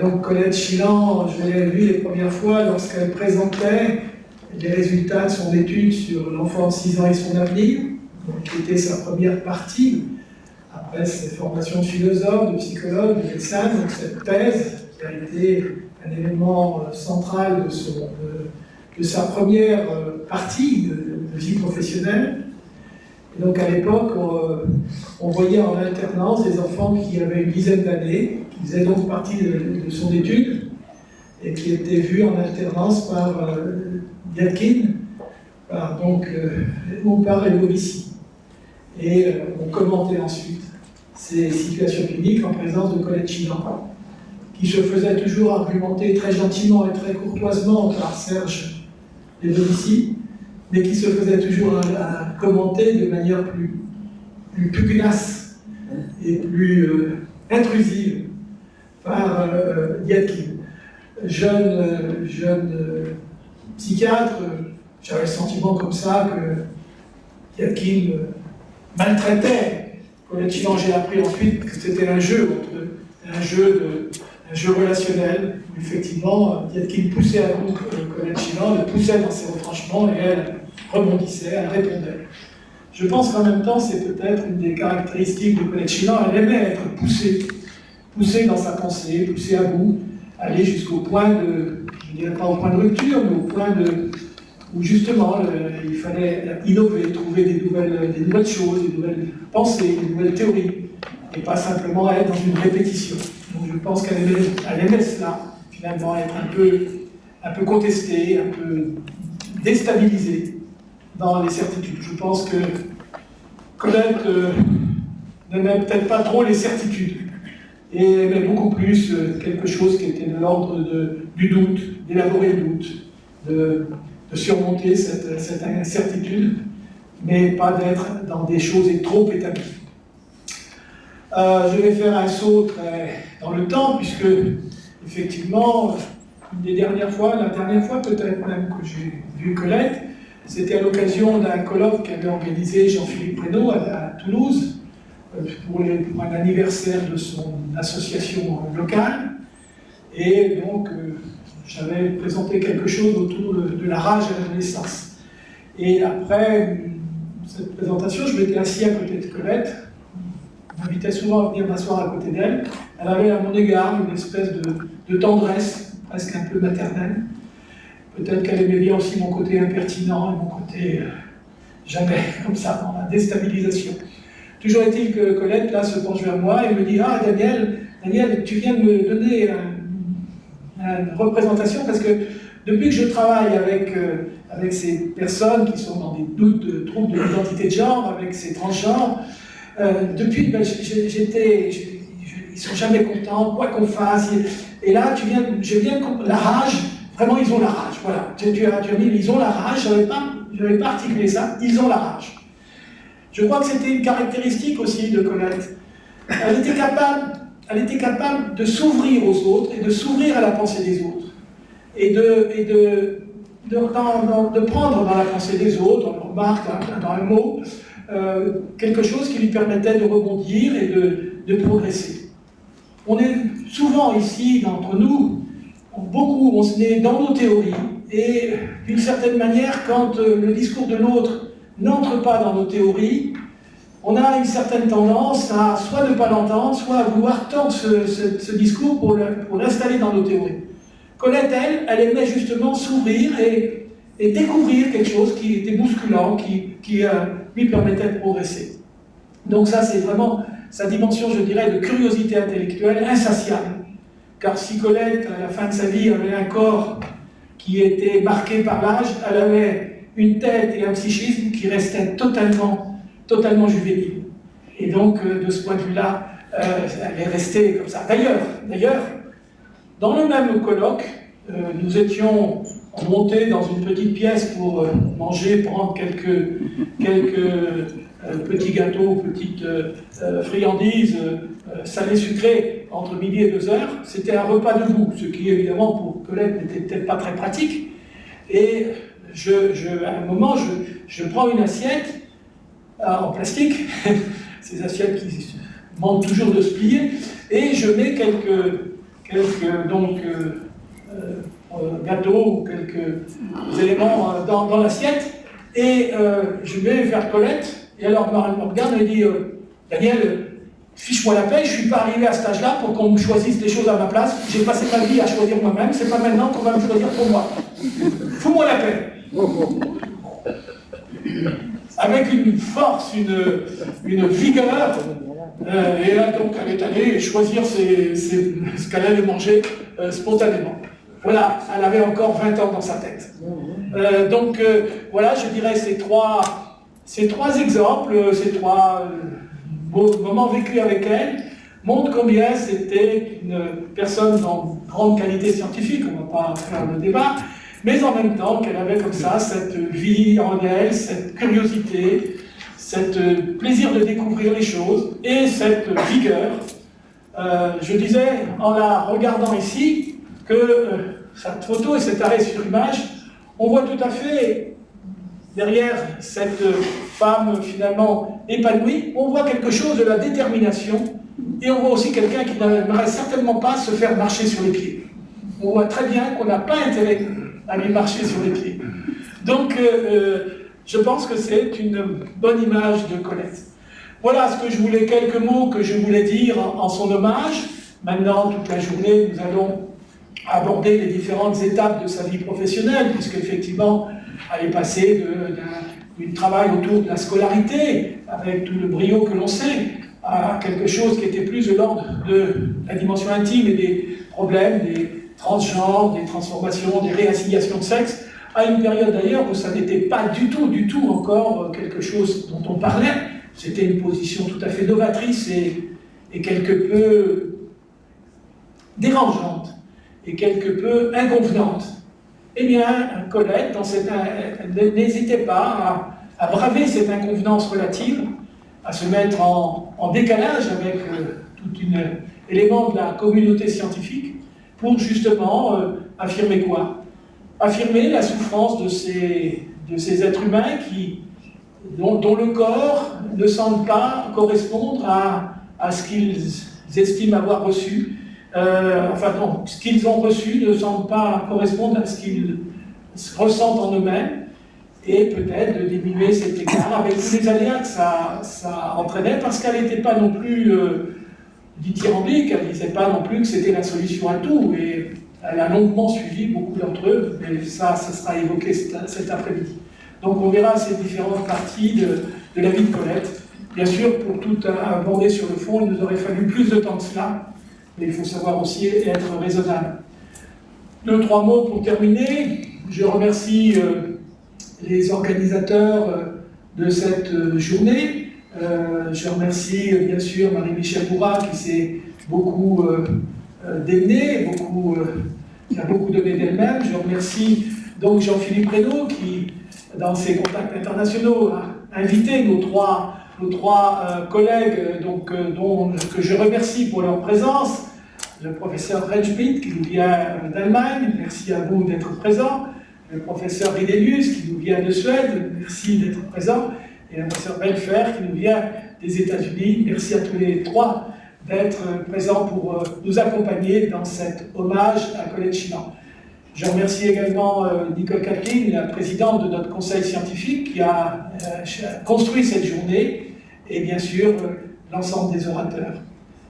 Donc Colette Chilan, je l'ai vue les premières fois lorsqu'elle présentait les résultats de son étude sur l'enfant de 6 ans et son avenir, donc, qui était sa première partie, après ses formations de philosophe, de psychologue, de médecin, donc cette thèse qui a été un élément central de sa première partie de vie professionnelle. Et donc à l'époque, on voyait en alternance des enfants qui avaient une dizaine d'années, qui faisaient donc partie de son étude, et qui étaient vus en alternance par Yadkin, ou par Elovici. Et on commentait ensuite ces situations cliniques en présence de Colette Chilan, qui se faisait toujours argumenter très gentiment et très courtoisement par Serge Elovici, mais qui se faisait toujours commenter de manière plus pugnace et plus intrusive par Yadkin. Jeune psychiatre, j'avais le sentiment comme ça que Yadkin maltraitait Colette Chilan. J'ai appris ensuite que c'était un jeu relationnel, où effectivement Yadkin poussait à bout Colette Chilan, le poussait dans ses retranchements et elle rebondissait, elle répondait. Je pense qu'en même temps, c'est peut-être une des caractéristiques de Colette Chilan, elle aimait être poussée dans sa pensée, poussée à bout, aller jusqu'au point de, je ne dirais pas au point de rupture, mais au point où justement il fallait innover, trouver des nouvelles choses, des nouvelles pensées, des nouvelles théories, et pas simplement être dans une répétition. Donc je pense qu'elle aimait cela, finalement, être un peu contestée, un peu déstabilisée dans les certitudes. Je pense que Colette n'aimait peut-être pas trop les certitudes, et aimait beaucoup plus quelque chose qui était de l'ordre du doute, d'élaborer le doute, de surmonter cette incertitude, mais pas d'être dans des choses trop établies. Je vais faire un saut dans le temps, puisque, effectivement, la dernière fois peut-être même que j'ai vu Colette, c'était à l'occasion d'un colloque qu'avait organisé Jean-Philippe Prénaud à Toulouse, pour un anniversaire de son association locale. Et donc, j'avais présenté quelque chose autour de la rage à l'adolescence. Et après cette présentation, je m'étais assis à côté de Colette. Je m'invitais souvent à venir m'asseoir à côté d'elle. Elle avait à mon égard une espèce de tendresse, presque un peu maternelle. Peut-être qu'elle aimait bien aussi mon côté impertinent et mon côté jamais comme ça, dans la déstabilisation. Toujours est-il que Colette, là, se penche vers moi et me dit « Ah, Daniel, tu viens de me donner une représentation, parce que depuis que je travaille avec ces personnes qui sont dans des doutes de troubles de l'identité de genre, avec ces transgenres, depuis, ils sont jamais contents, quoi qu'on fasse. Et là, la rage, vraiment, ils ont la rage. Voilà, tu as dit, ils ont la rage, je n'avais pas articulé ça, ils ont la rage. Je crois que c'était une caractéristique aussi de Colette. Elle était capable de s'ouvrir aux autres et de s'ouvrir à la pensée des autres. Et de prendre dans la pensée des autres, dans une remarque, dans un mot, quelque chose qui lui permettait de rebondir et de progresser. On est souvent ici, d'entre nous, on se met dans nos théories, et d'une certaine manière, quand le discours de l'autre n'entre pas dans nos théories, on a une certaine tendance à soit ne pas l'entendre, soit à vouloir tordre ce discours pour l'installer dans nos théories. Colette, elle aimait justement s'ouvrir et découvrir quelque chose qui était bousculant, qui lui permettait de progresser. Donc ça, c'est vraiment sa dimension, je dirais, de curiosité intellectuelle insatiable. Car si Colette, à la fin de sa vie, avait un corps qui était marqué par l'âge, elle avait une tête et un psychisme qui restaient totalement juvénile. Et donc, de ce point de vue-là, elle est restée comme ça. D'ailleurs, dans le même colloque, nous étions montés dans une petite pièce pour manger, prendre quelques petits gâteaux, petites friandises salées sucrées entre midi et 2 heures. C'était un repas debout, ce qui évidemment pour Colette n'était peut-être pas très pratique. Et à un moment, je prends une assiette en plastique, ces assiettes qui manquent toujours de se plier, et je mets quelques gâteaux ou quelques éléments dans l'assiette, et je vais vers Colette, et alors elle me regarde et dit Daniel, fiche-moi la paix, je ne suis pas arrivé à cet âge-là pour qu'on me choisisse des choses à ma place, j'ai passé ma vie à choisir moi-même, c'est pas maintenant qu'on va me choisir pour moi. Fous-moi la paix. Avec une force, une vigueur, et là donc elle est allée choisir ce qu'elle allait manger spontanément. Voilà, elle avait encore 20 ans dans sa tête. Voilà, je dirais ces trois exemples, ces trois moments vécus avec elle, montrent combien c'était une personne en grande qualité scientifique, on ne va pas faire le débat, mais en même temps qu'elle avait comme ça cette vie en elle, cette curiosité, ce plaisir de découvrir les choses et cette vigueur. Je disais, en la regardant ici, que cette photo et cet arrêt sur image, on voit tout à fait derrière cette femme finalement épanouie, on voit quelque chose de la détermination et on voit aussi quelqu'un qui n'aimerait certainement pas se faire marcher sur les pieds. On voit très bien qu'on n'a pas intérêt à lui marcher sur les pieds. Donc, je pense que c'est une bonne image de Colette. Voilà ce que je voulais, quelques mots que je voulais dire en son hommage. Maintenant, toute la journée, nous allons aborder les différentes étapes de sa vie professionnelle, puisqu'effectivement, elle est passée du travail autour de la scolarité, avec tout le brio que l'on sait, à quelque chose qui était plus de l'ordre de la dimension intime et des problèmes, des transgenres, des transformations, des réassignations de sexe, à une période d'ailleurs où ça n'était pas du tout encore quelque chose dont on parlait. C'était une position tout à fait novatrice et quelque peu dérangeante et quelque peu inconvenante. Eh bien, Colette, n'hésitait pas à braver cette inconvenance relative, à se mettre en décalage avec tout un élément de la communauté scientifique, pour justement affirmer quoi? Affirmer la souffrance de ces êtres humains dont le corps ne semble pas correspondre à ce qu'ils estiment avoir reçu. Ce qu'ils ont reçu ne semble pas correspondre à ce qu'ils ressentent en eux-mêmes, et peut-être de diminuer cet écart avec tous les aléas que ça entraînait, parce qu'elle n'était pas non plus dithyrambique, elle ne disait pas non plus que c'était la solution à tout, et elle a longuement suivi beaucoup d'entre eux, mais ça sera évoqué cet après-midi. Donc on verra ces différentes parties de la vie de Colette. Bien sûr, pour tout aborder sur le fond, il nous aurait fallu plus de temps que cela, mais il faut savoir aussi être raisonnable. 2-3 mots pour terminer. Je remercie les organisateurs de cette journée. Je remercie bien sûr Marie-Michèle Bourrat qui s'est beaucoup démenée, qui a beaucoup donné d'elle-même. Je remercie donc Jean-Philippe Reynaud qui, dans ses contacts internationaux, a invité nos trois collègues que je remercie pour leur présence. Le professeur Rentschmidt qui nous vient d'Allemagne, merci à vous d'être présent. Le professeur Ridelius qui nous vient de Suède, merci d'être présent. Et le professeur Belfer qui nous vient des États-Unis, merci à tous les trois d'être présents pour nous accompagner dans cet hommage à Colette Schimand. Je remercie également Nicole Kathleen, la présidente de notre conseil scientifique, qui a construit cette journée, et bien sûr l'ensemble des orateurs.